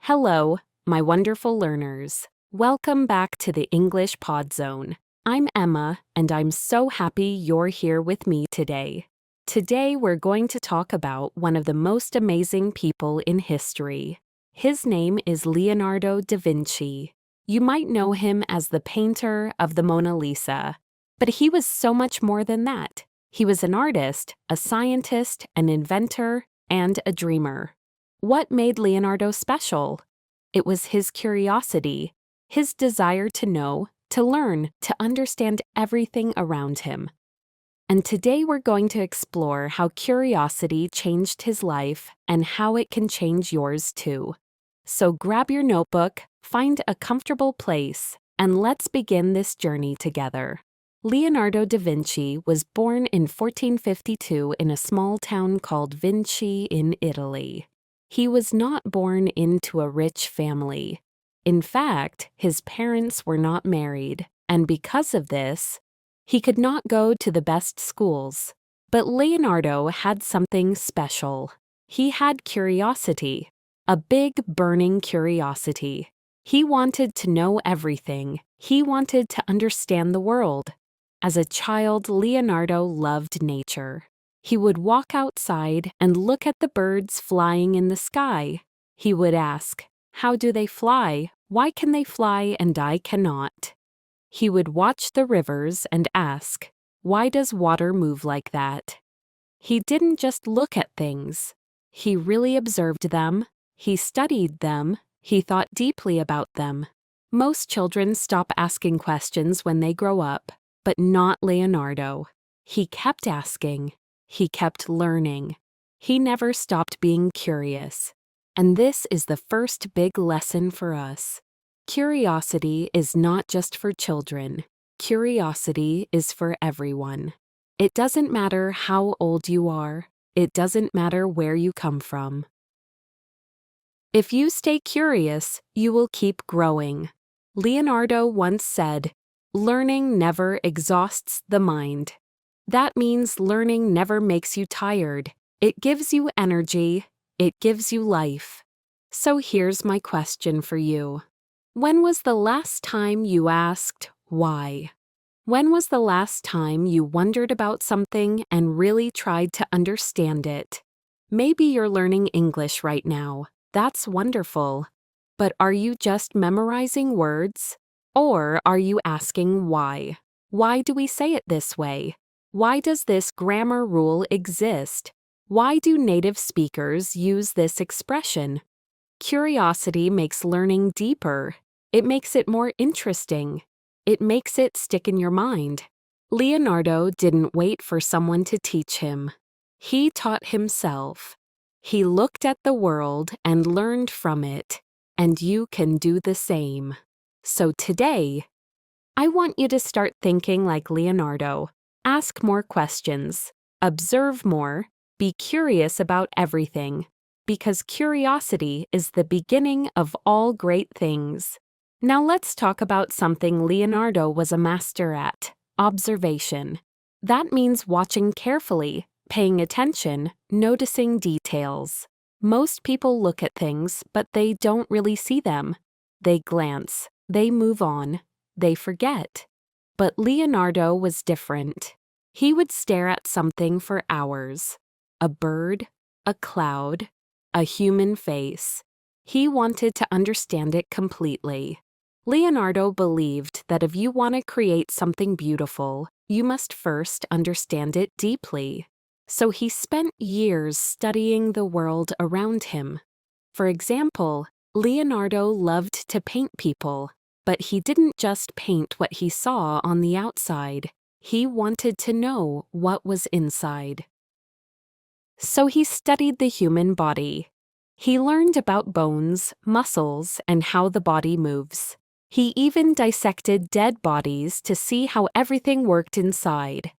Hello, my wonderful learners. Welcome back to the English Pod Zone. I'm Emma, and I'm so happy you're here with me today. Today we're going to talk about one of the most amazing people in history. His name is Leonardo da Vinci. You might know him as the painter of the Mona Lisa, but he was so much more than that. He was an artist, a scientist, an inventor, and a dreamer. What made Leonardo special? It was his curiosity, his desire to know, to learn, to understand everything around him. And today we're going to explore how curiosity changed his life and how it can change yours too. So grab your notebook, find a comfortable place, and let's begin this journey together. Leonardo da Vinci was born in 1452 in a small town called Vinci in Italy. He was not born into a rich family. In fact, his parents were not married, and because of this, he could not go to the best schools. But Leonardo had something special. He had curiosity, a big, burning curiosity. He wanted to know everything. He wanted to understand the world. As a child, Leonardo loved nature. He would walk outside and look at the birds flying in the sky. He would ask, "How do they fly? Why can they fly and I cannot?" He would watch the rivers and ask, "Why does water move like that?" He didn't just look at things. He really observed them. He studied them. He thought deeply about them. Most children stop asking questions when they grow up, but not Leonardo. He kept asking. He kept learning. He never stopped being curious. And this is the first big lesson for us. Curiosity is not just for children. Curiosity is for everyone. It doesn't matter how old you are. It doesn't matter where you come from. If you stay curious, you will keep growing. Leonardo once said, "Learning never exhausts the mind." That means learning never makes you tired. It gives you energy. It gives you life. So here's my question for you. When was the last time you asked why? When was the last time you wondered about something and really tried to understand it? Maybe you're learning English right now. That's wonderful. But are you just memorizing words? Or are you asking why? Why do we say it this way? Why does this grammar rule exist? Why do native speakers use this expression? Curiosity makes learning deeper. It makes it more interesting. It makes it stick in your mind. Leonardo didn't wait for someone to teach him. He taught himself. He looked at the world and learned from it, and you can do the same. So today, I want you to start thinking like Leonardo. Ask more questions, observe more, be curious about everything, because curiosity is the beginning of all great things. Now let's talk about something Leonardo was a master at: observation. That means watching carefully, paying attention, noticing details. Most people look at things, but they don't really see them. They glance, they move on, they forget. But Leonardo was different. He would stare at something for hours. A bird, a cloud, a human face. He wanted to understand it completely. Leonardo believed that if you want to create something beautiful, you must first understand it deeply. So he spent years studying the world around him. For example, Leonardo loved to paint people. But he didn't just paint what he saw on the outside. He wanted to know what was inside. So he studied the human body. He learned about bones, muscles, and how the body moves. He even dissected dead bodies to see how everything worked inside.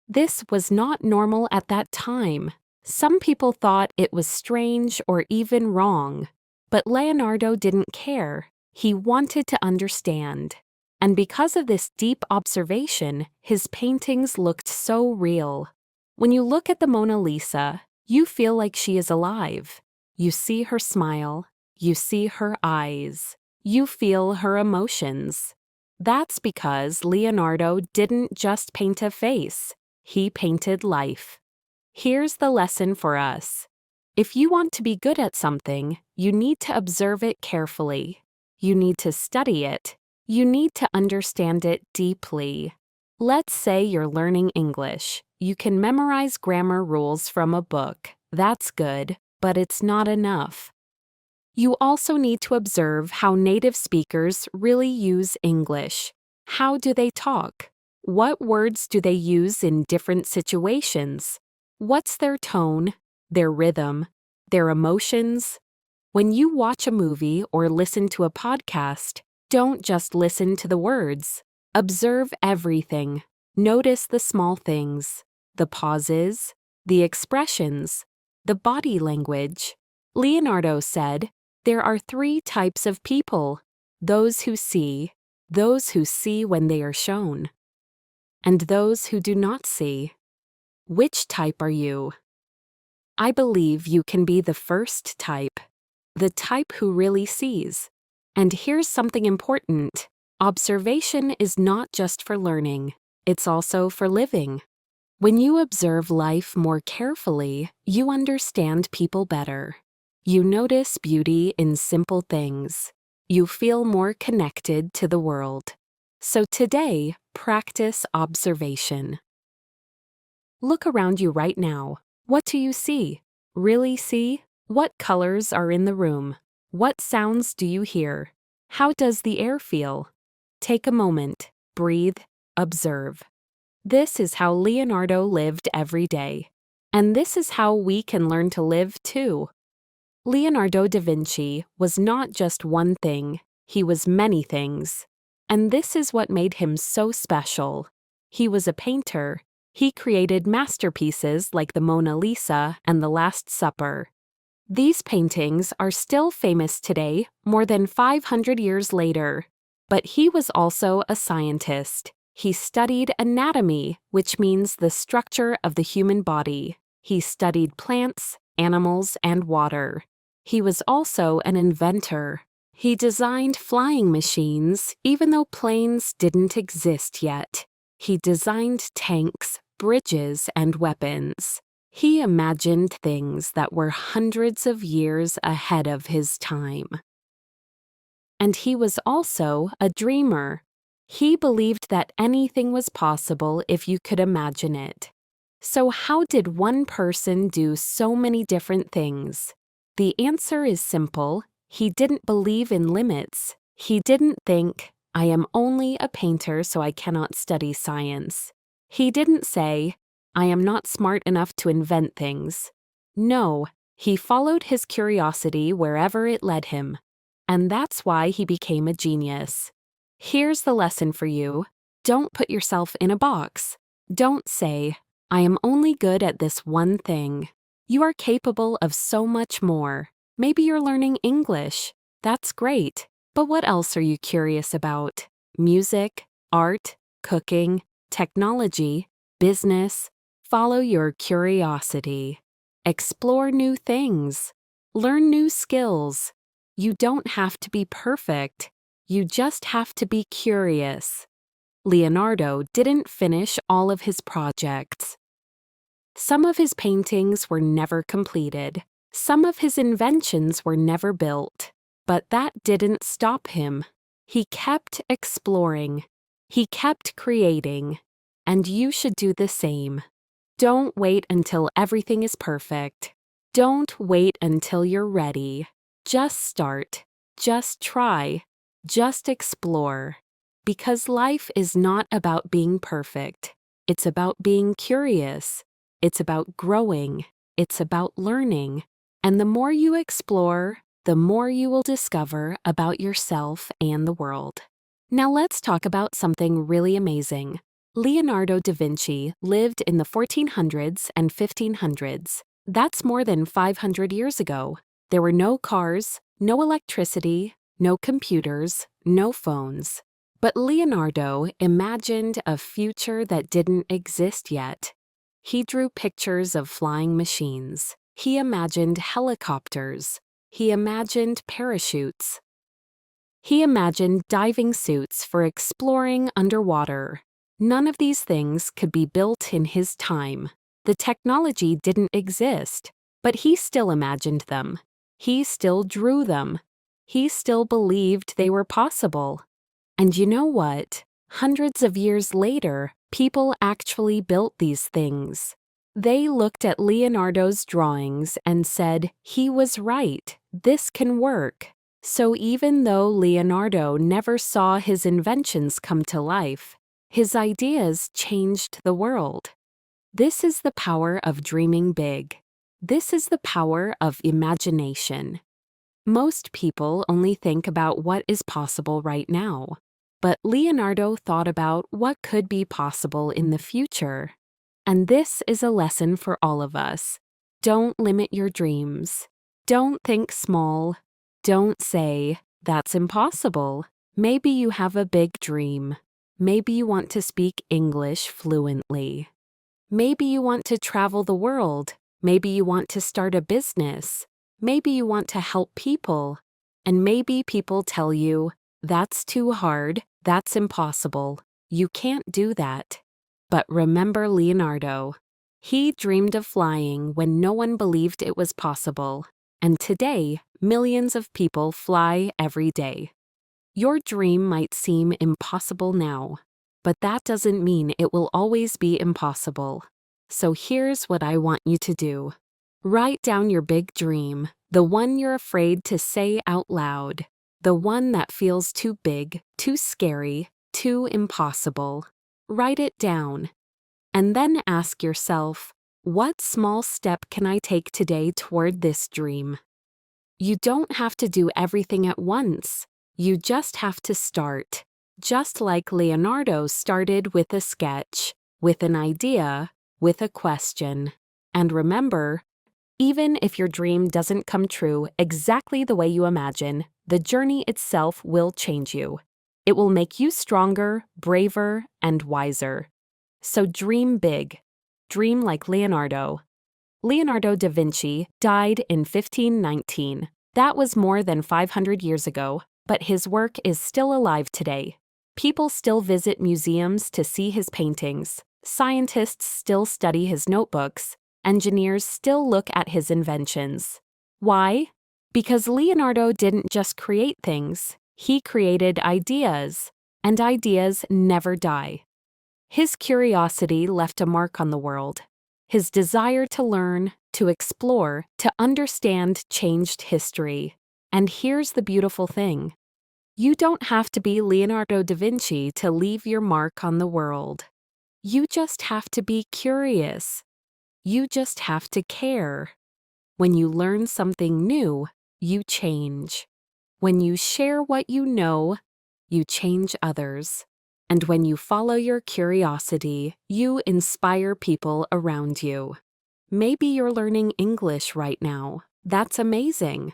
This was not normal at that time. Some people thought it was strange or even wrong. But Leonardo didn't care. He wanted to understand. And because of this deep observation, his paintings looked so real. When you look at the Mona Lisa, you feel like she is alive. You see her smile. You see her eyes. You feel her emotions. That's because Leonardo didn't just paint a face. He painted life. Here's the lesson for us. If you want to be good at something, you need to observe it carefully. You need to study it. You need to understand it deeply. Let's say you're learning English. You can memorize grammar rules from a book. That's good, but it's not enough. You also need to observe how native speakers really use English. How do they talk? What words do they use in different situations? What's their tone, their rhythm, their emotions? When you watch a movie or listen to a podcast, don't just listen to the words. Observe everything. Notice the small things, the pauses, the expressions, the body language. Leonardo said, there are 3 types of people: those who see when they are shown, and those who do not see. Which type are you? I believe you can be the first type, the type who really sees. And here's something important. Observation is not just for learning, it's also for living. When you observe life more carefully, you understand people better. You notice beauty in simple things. You feel more connected to the world. So today, practice observation. Look around you right now. What do you see? Really see? What colors are in the room? What sounds do you hear? How does the air feel? Take a moment, breathe, observe. This is how Leonardo lived every day. And this is how we can learn to live too. Leonardo da Vinci was not just one thing, he was many things. And this is what made him so special. He was a painter. He created masterpieces like the Mona Lisa and the Last Supper. These paintings are still famous today, more than 500 years later. But he was also a scientist. He studied anatomy, which means the structure of the human body. He studied plants, animals, and water. He was also an inventor. He designed flying machines, even though planes didn't exist yet. He designed tanks, bridges, and weapons. He imagined things that were hundreds of years ahead of his time. And he was also a dreamer. He believed that anything was possible if you could imagine it. So how did one person do so many different things? The answer is simple. He didn't believe in limits. He didn't think, I am only a painter so I cannot study science. He didn't say, I am not smart enough to invent things. No, he followed his curiosity wherever it led him. And that's why he became a genius. Here's the lesson for you. Don't put yourself in a box. Don't say, I am only good at this one thing. You are capable of so much more. Maybe you're learning English. That's great. But what else are you curious about? Music, art, cooking, technology, business. Follow your curiosity. Explore new things. Learn new skills. You don't have to be perfect. You just have to be curious. Leonardo didn't finish all of his projects. Some of his paintings were never completed. Some of his inventions were never built. But that didn't stop him. He kept exploring. He kept creating. And you should do the same. Don't wait until everything is perfect. Don't wait until you're ready. Just start. Just try. Just explore. Because life is not about being perfect. It's about being curious. It's about growing. It's about learning. And the more you explore, the more you will discover about yourself and the world. Now let's talk about something really amazing. Leonardo da Vinci lived in the 1400s and 1500s. That's more than 500 years ago. There were no cars, no electricity, no computers, no phones. But Leonardo imagined a future that didn't exist yet. He drew pictures of flying machines. He imagined helicopters. He imagined parachutes. He imagined diving suits for exploring underwater. None of these things could be built in his time. The technology didn't exist, but he still imagined them. He still drew them. He still believed they were possible. And you know what? Hundreds of years later, people actually built these things. They looked at Leonardo's drawings and said, he was right, this can work. So even though Leonardo never saw his inventions come to life, his ideas changed the world. This is the power of dreaming big. This is the power of imagination. Most people only think about what is possible right now, but Leonardo thought about what could be possible in the future. And this is a lesson for all of us. Don't limit your dreams. Don't think small. Don't say, that's impossible. Maybe you have a big dream. Maybe you want to speak English fluently. Maybe you want to travel the world. Maybe you want to start a business. Maybe you want to help people. And maybe people tell you, that's too hard, that's impossible. You can't do that. But remember Leonardo. He dreamed of flying when no one believed it was possible. And today, millions of people fly every day. Your dream might seem impossible now, but that doesn't mean it will always be impossible. So here's what I want you to do. Write down your big dream, the one you're afraid to say out loud, the one that feels too big, too scary, too impossible. Write it down. And then ask yourself, what small step can I take today toward this dream? You don't have to do everything at once. You just have to start. Just like Leonardo started with a sketch, with an idea, with a question. And remember, even if your dream doesn't come true exactly the way you imagine, the journey itself will change you. It will make you stronger, braver, and wiser. So dream big. Dream like Leonardo. Leonardo da Vinci died in 1519. That was more than 500 years ago, but his work is still alive today. People still visit museums to see his paintings. Scientists still study his notebooks. Engineers still look at his inventions. Why? Because Leonardo didn't just create things. He created ideas, and ideas never die. His curiosity left a mark on the world. His desire to learn, to explore, to understand changed history. And here's the beautiful thing. You don't have to be Leonardo da Vinci to leave your mark on the world. You just have to be curious. You just have to care. When you learn something new, you change. When you share what you know, you change others. And when you follow your curiosity, you inspire people around you. Maybe you're learning English right now. That's amazing.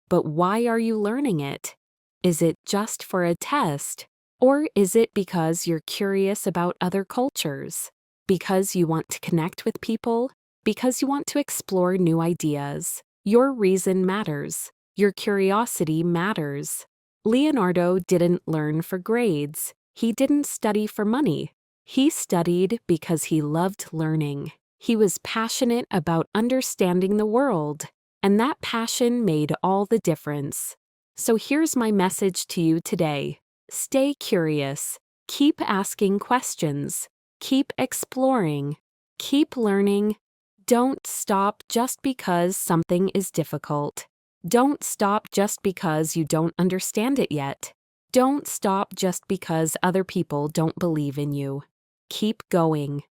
But why are you learning it? Is it just for a test? Or is it because you're curious about other cultures? Because you want to connect with people? Because you want to explore new ideas? Your reason matters. Your curiosity matters. Leonardo didn't learn for grades. He didn't study for money. He studied because he loved learning. He was passionate about understanding the world, and that passion made all the difference. So here's my message to you today. Stay curious. Keep asking questions. Keep exploring. Keep learning. Don't stop just because something is difficult. Don't stop just because you don't understand it yet. Don't stop just because other people don't believe in you. Keep going.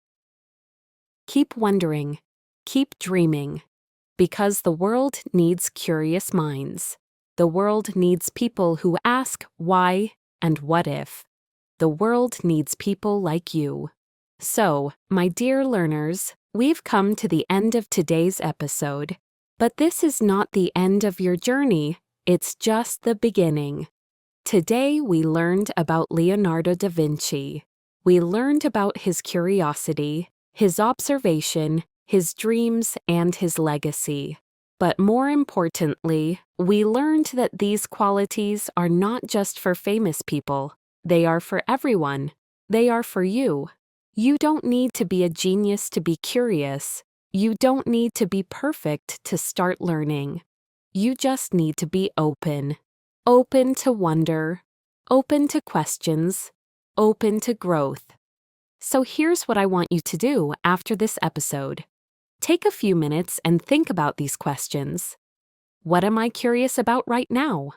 Keep wondering. Keep dreaming. Because the world needs curious minds. The world needs people who ask why and what if. The world needs people like you. So, my dear learners, we've come to the end of today's episode. But this is not the end of your journey, it's just the beginning. Today we learned about Leonardo da Vinci. We learned about his curiosity, his observation, his dreams, and his legacy. But more importantly, we learned that these qualities are not just for famous people. They are for everyone. They are for you. You don't need to be a genius to be curious. You don't need to be perfect to start learning. You just need to be open. Open to wonder. Open to questions. Open to growth. So here's what I want you to do after this episode. Take a few minutes and think about these questions. What am I curious about right now?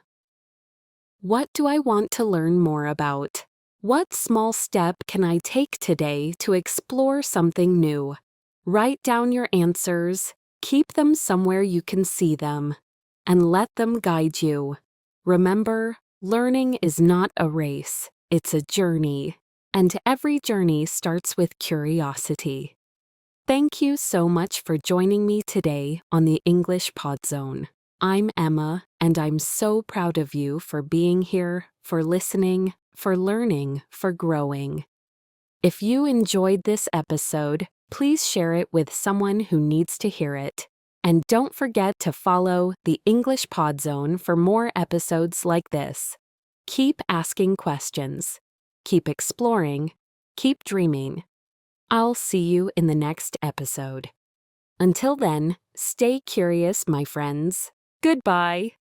What do I want to learn more about? What small step can I take today to explore something new? Write down your answers, keep them somewhere you can see them, and let them guide you. Remember, learning is not a race, it's a journey, and every journey starts with curiosity. Thank you so much for joining me today on the English Pod Zone. I'm Emma, and I'm so proud of you for being here, for listening, for learning, for growing. If you enjoyed this episode, please share it with someone who needs to hear it. And don't forget to follow the English Pod Zone for more episodes like this. Keep asking questions. Keep exploring. Keep dreaming. I'll see you in the next episode. Until then, stay curious, my friends. Goodbye.